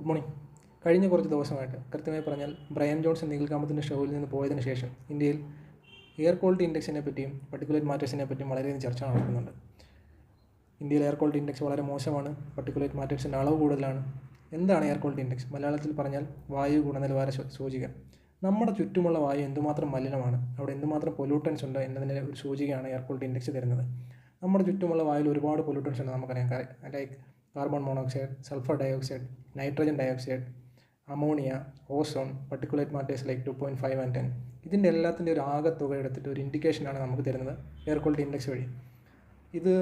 Good morning. കഴിഞ്ഞ കുറച്ച് ദിവസമായിട്ട് കൃത്യമായി പറഞ്ഞാൽ ബ്രയൻ ജോൺസൺ നീൽക്കാമത്തിൻ്റെ ഷോയിൽ നിന്ന് പോയതിന് ശേഷം ഇന്ത്യയിൽ എയർ ക്വാളിറ്റി ഇൻഡെക്സിനെ പറ്റിയും പർട്ടിക്കുലേറ്റ് മാറ്റേഴ്സിനെ പറ്റിയും വളരെയധികം ചർച്ച നടക്കുന്നുണ്ട്. ഇന്ത്യയിൽ എയർ ക്വാളിറ്റി ഇൻഡെക്സ് വളരെ മോശമാണ്, പർട്ടിക്കുലേറ്റ് മാറ്റേഴ്സിൻ്റെ അളവ് കൂടുതലാണ്. എന്താണ് എയർ ക്വാളിറ്റി ഇൻഡെക്സ്? മലയാളത്തിൽ പറഞ്ഞാൽ വായു ഗുണനിലവാര സൂചിക. നമ്മുടെ ചുറ്റുമുള്ള വായു എന്തുമാത്രം മലിനമാണ്, അവിടെ എന്തുമാത്രം പൊല്യൂട്ടൻസ് ഉണ്ട് എന്നതിൻ്റെ ഒരു സൂചികയാണ് എയർ ക്വാളിറ്റി ഇൻഡെക്സ് തരുന്നത്. നമ്മുടെ ചുറ്റുമുള്ള വായുവിൽ ഒരുപാട് പൊല്യൂട്ടൻസ് ഉണ്ട് നമുക്കറിയാം. Like carbon monoxide, sulphur dioxide, nitrogen dioxide, ammonia, ozone, particulate matters like 2.5 and 10. ഇതിൻ്റെ എല്ലാത്തിൻ്റെ ഒരു ആകെത്തുക എടുത്തിട്ട് ഒരു ഇൻഡിക്കേഷനാണ് നമുക്ക് തരുന്നത് എയർ ക്വാളിറ്റി ഇൻഡെക്സ് വഴി. ഇത്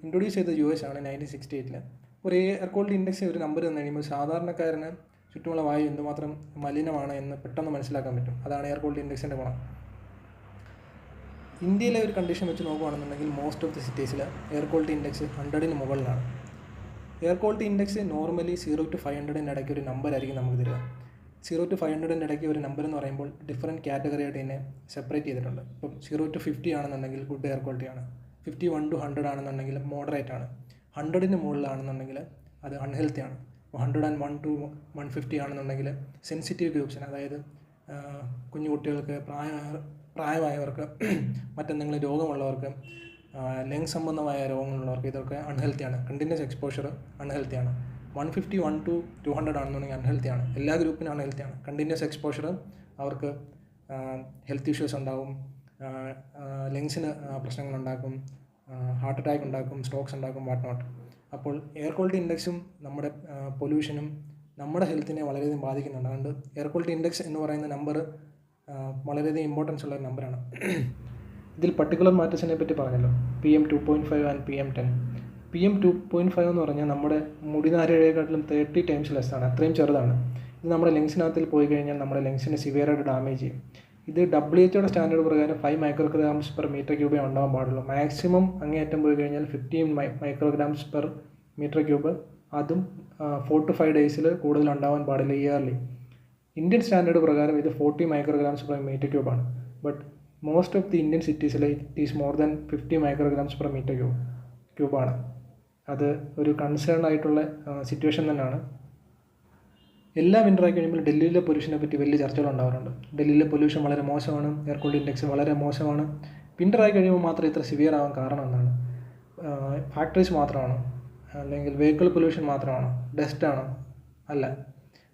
ഇൻട്രൊഡ്യൂസ് ചെയ്തത് US ആണ് 1968. ഒരു എയർ ക്വാളിറ്റി ഇൻഡെക്സ് ഒരു നമ്പർ തന്നു കഴിയുമ്പോൾ സാധാരണക്കാരന് ചുറ്റുമുള്ള വായു എന്തുമാത്രം മലിനമാണ് എന്ന് പെട്ടെന്ന് മനസ്സിലാക്കാൻ പറ്റും. അതാണ് എയർ ക്വാളിറ്റി ഇൻഡെക്സിൻ്റെ ഗുണം. ഇന്ത്യയിലെ ഒരു കണ്ടീഷൻ വെച്ച് നോക്കുകയാണെന്നുണ്ടെങ്കിൽ മോസ്റ്റ് ഓഫ് ദി സിറ്റീസിൽ എയർ ക്വാളിറ്റി ഇൻഡെക്സ് 100-ന് മുകളിലാണ്. Air quality index normally 0 to 500 ഇടയ്ക്ക് ഒരു നമ്പറായിരിക്കും നമുക്ക് തരിക. 0 to 500 ഇടയ്ക്ക് ഒരു നമ്പർ എന്ന് പറയുമ്പോൾ ഡിഫറെൻറ്റ് കാറ്റഗറി ആയിട്ട് ഇതിനെ സെപ്പറേറ്റ് ചെയ്തിട്ടുണ്ട്. ഇപ്പം 0 to 50 ആണെന്നുണ്ടെങ്കിൽ ഗുഡ് എയർ ക്വാളിറ്റി ആണ്, 51 to 100 ആണെന്നുണ്ടെങ്കിൽ മോഡറേറ്റ് ആണ്, 100-ന് മുകളിലാണെന്നുണ്ടെങ്കിൽ അത് അൺഹെൽത്തി ആണ്, 101 to 150 ആണെന്നുണ്ടെങ്കിൽ സെൻസിറ്റീവ് ഗ്രൂപ്പ്സിന്, അതായത് കുഞ്ഞു കുട്ടികൾക്ക്, പ്രായമായവർക്ക്, മറ്റെന്തെങ്കിലും രോഗമുള്ളവർക്ക്, ലങ് സംബന്ധമായ രോഗങ്ങളുള്ളവർക്ക് ഇതൊക്കെ അൺഹെൽത്തിയാണ്. കണ്ടിന്യൂസ് എക്സ്പോഷർ അൺഹെൽത്തിയാണ്. 151 to 200 ആണെന്നുണ്ടെങ്കിൽ അൺഹെൽത്തിയാണ്. എല്ലാ ഗ്രൂപ്പിനും അൺഹെൽത്തിയാണ്. കണ്ടിന്യൂസ് എക്സ്പോഷർ അവർക്ക് ഹെൽത്ത് ഇഷ്യൂസ് ഉണ്ടാകും, ലങ്സിന് പ്രശ്നങ്ങളുണ്ടാക്കും, ഹാർട്ട് അറ്റാക്ക് ഉണ്ടാക്കും, സ്ട്രോക്സ് ഉണ്ടാക്കും, വാട്ട് നോട്ട്. അപ്പോൾ എയർ ക്വാളിറ്റി ഇൻഡെക്സും നമ്മുടെ പൊല്യൂഷനും നമ്മുടെ ഹെൽത്തിനെ വളരെയധികം ബാധിക്കുന്നുണ്ട്. അതുകൊണ്ട് എയർ ക്വാളിറ്റി ഇൻഡെക്സ് എന്ന് പറയുന്ന നമ്പർ വളരെയധികം ഇമ്പോർട്ടൻസ് ഉള്ള ഒരു നമ്പറാണ്. ഇതിൽ പർട്ടിക്കുലർ മാറ്റേഴ്സിനെ പറ്റി പറഞ്ഞല്ലോ, PM 2.5 and PM 10. PM 2.5 എന്ന് പറഞ്ഞാൽ നമ്മുടെ മുടിനാരഴയെക്കാട്ടിലും 30 times ലെസ്സാണ്, അത്രയും ചെറുതാണ്. ഇത് നമ്മുടെ ലങ്സിനകത്തിൽ പോയി കഴിഞ്ഞാൽ നമ്മുടെ ലങ്സിനെ സിവിയറായിട്ട് ഡാമേജ് ചെയ്യും. ഇത് WHO സ്റ്റാൻഡേർഡ് പ്രകാരം 5 micrograms per meter cube ഉണ്ടാകാൻ പാടുള്ളൂ. മാക്സിമം അങ്ങേയറ്റം പോയി കഴിഞ്ഞാൽ 15 micrograms per meter cube, അതും 4 to 5 days കൂടുതൽ ഉണ്ടാവാൻ പാടില്ല ഇയർലി. ഇന്ത്യൻ സ്റ്റാൻഡേർഡ് പ്രകാരം ഇത് 40 micrograms per meter cube ആണ്. But most of the Indian സിറ്റീസിൽ it is more than 50 micrograms per meter cube ആണ്. അത് ഒരു കൺസേൺ ആയിട്ടുള്ള സിറ്റുവേഷൻ തന്നെയാണ്. എല്ലാ വിൻ്ററായി കഴിയുമ്പോൾ ഡൽഹിയിലെ പൊല്യൂഷനെ പറ്റി വലിയ ചർച്ചകൾ ഉണ്ടാകാറുണ്ട്. ഡൽഹിയിലെ പൊല്യൂഷൻ വളരെ മോശമാണ്, എയർ ക്വാളിറ്റി ഇൻഡെക്സ് വളരെ മോശമാണ്. വിൻ്ററായി കഴിയുമ്പോൾ മാത്രം ഇത്ര സിവിയർ ആവാൻ കാരണം എന്താണ്? ഫാക്ടറീസ് മാത്രമാണോ, അല്ലെങ്കിൽ വെഹിക്കിൾ പൊല്യൂഷൻ മാത്രമാണോ, ഡസ്റ്റാണോ? അല്ല.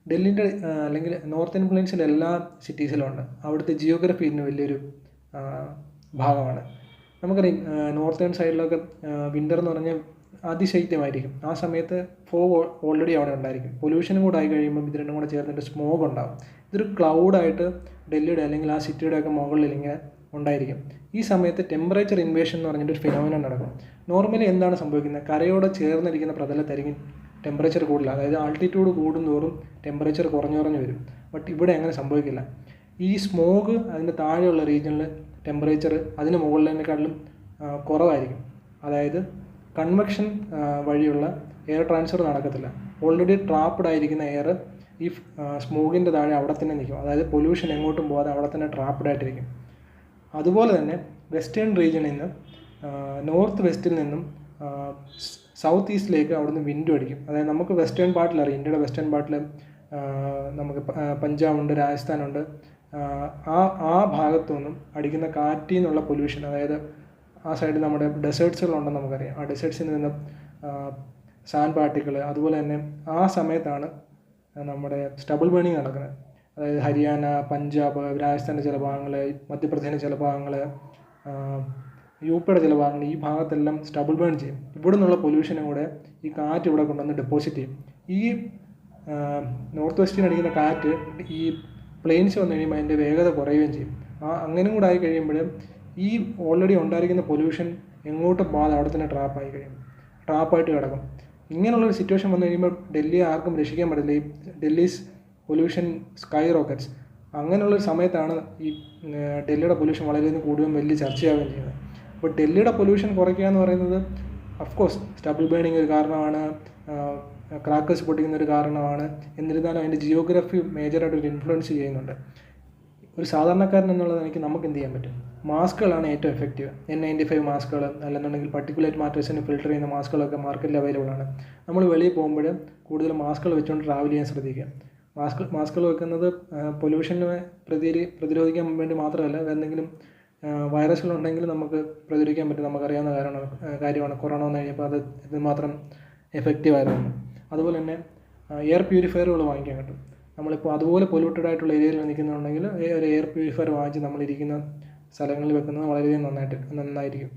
ഡൽഹിൻ്റെ അല്ലെങ്കിൽ നോർത്തേൺ പ്ലെയിൻസിലെ എല്ലാ സിറ്റീസിലും ഉണ്ട്. അവിടുത്തെ ജിയോഗ്രഫി ഇതിന് വലിയൊരു ഭാഗമാണ്. നമുക്കറിയാം, നോർത്തേൺ സൈഡിലൊക്കെ വിൻ്റർ എന്ന് പറഞ്ഞാൽ അതിശൈത്യമായിരിക്കും. ആ സമയത്ത് ഫോഗ് ഓൾറെഡി അവിടെ ഉണ്ടായിരിക്കും. പൊല്യൂഷനും കൂടെ ആയി കഴിയുമ്പോൾ ഇത് രണ്ടും കൂടെ ചേർന്നിട്ട് സ്മോഗ് ഉണ്ടാകും. ഇതൊരു ക്ലൗഡായിട്ട് ഡൽഹിയുടെ അല്ലെങ്കിൽ ആ സിറ്റിയുടെ ഒക്കെ മുകളിൽ ഇങ്ങനെ ഉണ്ടായിരിക്കും. ഈ സമയത്ത് ടെമ്പറേച്ചർ ഇൻവേഷൻ എന്ന് പറഞ്ഞിട്ടൊരു ഫിനോമിനൻ നടക്കും. നോർമലി എന്താണ് സംഭവിക്കുന്നത്? കരയോട് ചേർന്നിരിക്കുന്ന പ്രതലത്തായിരിക്കും ടെമ്പറേച്ചർ കൂടുതൽ, അതായത് ആൾട്ടിറ്റ്യൂഡ് കൂടുന്തോറും ടെമ്പറേച്ചർ കുറഞ്ഞു വരും. ബട്ട് ഇവിടെ അങ്ങനെ സംഭവിക്കില്ല. ഈ സ്മോഗ് അതിൻ്റെ താഴെയുള്ള റീജിയനിൽ ടെമ്പറേച്ചർ അതിന് മുകളിലേക്കാളും കുറവായിരിക്കും. അതായത് കൺവെക്ഷൻ വഴിയുള്ള എയർ ട്രാൻസ്ഫർ നടക്കത്തില്ല. ഓൾറെഡി ട്രാപ്ഡ് ആയിരിക്കുന്ന എയർ ഈ സ്മോഗിൻ്റെ താഴെ അവിടെ തന്നെ നിൽക്കും. അതായത് പൊല്യൂഷൻ എങ്ങോട്ടും പോകാതെ അവിടെ തന്നെ ട്രാപ്ഡ് ആയിട്ടിരിക്കും. അതുപോലെ തന്നെ വെസ്റ്റേൺ റീജിയനിൽ നിന്ന് നോർത്ത് വെസ്റ്റിൽ നിന്നും സൗത്ത് ഈസ്റ്റിലേക്ക് അവിടുന്ന് വിൻഡ് അടിക്കും. അതായത് നമുക്ക് വെസ്റ്റേൺ പാർട്ടിൽ അറിയാം, ഇന്ത്യയുടെ വെസ്റ്റേൺ പാർട്ടിൽ നമുക്ക് പഞ്ചാബുണ്ട്, രാജസ്ഥാനുണ്ട്. ആ ഭാഗത്തു നിന്നും അടിക്കുന്ന കാറ്റിൽ നിന്നുള്ള പൊല്യൂഷൻ, അതായത് ആ സൈഡിൽ നമ്മുടെ ഡെസേർട്സുകളുണ്ടെന്ന് നമുക്കറിയാം. ആ ഡെസേർട്സിൽ നിന്നും സാൻഡ് പാർട്ടിക്കിൾ, അതുപോലെ തന്നെ ആ സമയത്താണ് നമ്മുടെ സ്റ്റബിൾ ബേണിങ് നടക്കുന്നത്. അതായത് ഹരിയാന, പഞ്ചാബ്, രാജസ്ഥാൻ്റെ ചില ഭാഗങ്ങൾ, മധ്യപ്രദേശിൻ്റെ ചില ഭാഗങ്ങൾ, യുപിയുടെ ചില ഭാഗങ്ങൾ, ഈ ഭാഗത്തെല്ലാം സ്റ്റബിൾ ബേൺ ചെയ്യും. ഇവിടെ നിന്നുള്ള പൊല്യൂഷനും കൂടെ ഈ കാറ്റ് ഇവിടെ കൊണ്ടുവന്ന് ഡെപ്പോസിറ്റ് ചെയ്യും. ഈ നോർത്ത് വെസ്റ്റിന് അടിക്കുന്ന കാറ്റ് ഈ പ്ലെയിൻസ് വന്നു കഴിയുമ്പോൾ അതിൻ്റെ വേഗത കുറയുകയും ചെയ്യും. അങ്ങനെയും കൂടെ ആയി കഴിയുമ്പോൾ ഈ ഓൾറെഡി ഉണ്ടായിരിക്കുന്ന പൊല്യൂഷൻ എങ്ങോട്ടും പോകാതെ അവിടെ തന്നെ ട്രാപ്പായിട്ട് കിടക്കും. ഇങ്ങനെയുള്ളൊരു സിറ്റുവേഷൻ വന്നു കഴിയുമ്പോൾ ഡൽഹിയെ ആർക്കും രക്ഷിക്കാൻ പറ്റില്ല. ഈ ഡൽഹീസ് പൊല്യൂഷൻ സ്കൈ റോക്കറ്റ്സ്. അങ്ങനെയുള്ളൊരു സമയത്താണ് ഈ ഡൽഹിയുടെ പൊല്യൂഷൻ വളരെയധികം കൂടുകയും വലിയ ചർച്ചയാവുകയും ചെയ്യുന്നത്. അപ്പോൾ ഡൽഹിയുടെ പൊല്യൂഷൻ കുറയ്ക്കുക എന്ന് പറയുന്നത് അഫ്കോഴ്സ് സ്റ്റബിൾ ബേണിങ് ഒരു കാരണമാണ്, ക്രാക്കേഴ്സ് പൊട്ടിക്കുന്ന ഒരു കാരണമാണ്. എന്നിരുന്നാലും അതിൻ്റെ ജിയോഗ്രഫി മേജറായിട്ടൊരു ഇൻഫ്ലുവൻസ് ചെയ്യുന്നുണ്ട്. ഒരു സാധാരണക്കാരൻ എന്നുള്ളത് നമുക്ക് എന്ത് ചെയ്യാൻ പറ്റും? മാസ്കുകളാണ് ഏറ്റവും എഫക്റ്റീവ്. N95 മാസ്കുകൾ, അല്ലെന്നുണ്ടെങ്കിൽ പർട്ടിക്കുലേറ്റ് മാറ്റേഴ്സിന് ഫിൽട്ടർ ചെയ്യുന്ന മാസ്കുകളൊക്കെ മാർക്കറ്റിൽ അവൈലബിൾ ആണ്. നമ്മൾ വെളിയിൽ പോകുമ്പോൾ കൂടുതൽ മാസ്കുകൾ വെച്ചുകൊണ്ട് ട്രാവൽ ചെയ്യാൻ ശ്രദ്ധിക്കുക. മാസ്കുകൾ വെക്കുന്നത് പൊല്യൂഷനെ പ്രതിരോധിക്കാൻ വേണ്ടി മാത്രമല്ല, എന്തെങ്കിലും വൈറസുകളുണ്ടെങ്കിൽ നമുക്ക് പ്രതിരോധിക്കാൻ പറ്റും. നമുക്കറിയാവുന്ന കാര്യമാണ് കൊറോണ വന്നു കഴിഞ്ഞപ്പോൾ അത് ഇതുമാത്രം എഫക്റ്റീവായിരുന്നു. അതുപോലെ തന്നെ എയർ പ്യൂരിഫയറുകൾ വാങ്ങിക്കാൻ കിട്ടും. നമ്മളിപ്പോൾ അതുപോലെ പൊല്യൂട്ടഡ് ആയിട്ടുള്ള ഏരിയയിൽ നിൽക്കുന്നുണ്ടെങ്കിൽ ഒരു എയർ പ്യൂരിഫയർ വാങ്ങിച്ച് നമ്മളിരിക്കുന്ന സ്ഥലങ്ങളിൽ വെക്കുന്നത് വളരെയധികം നന്നായിരിക്കും.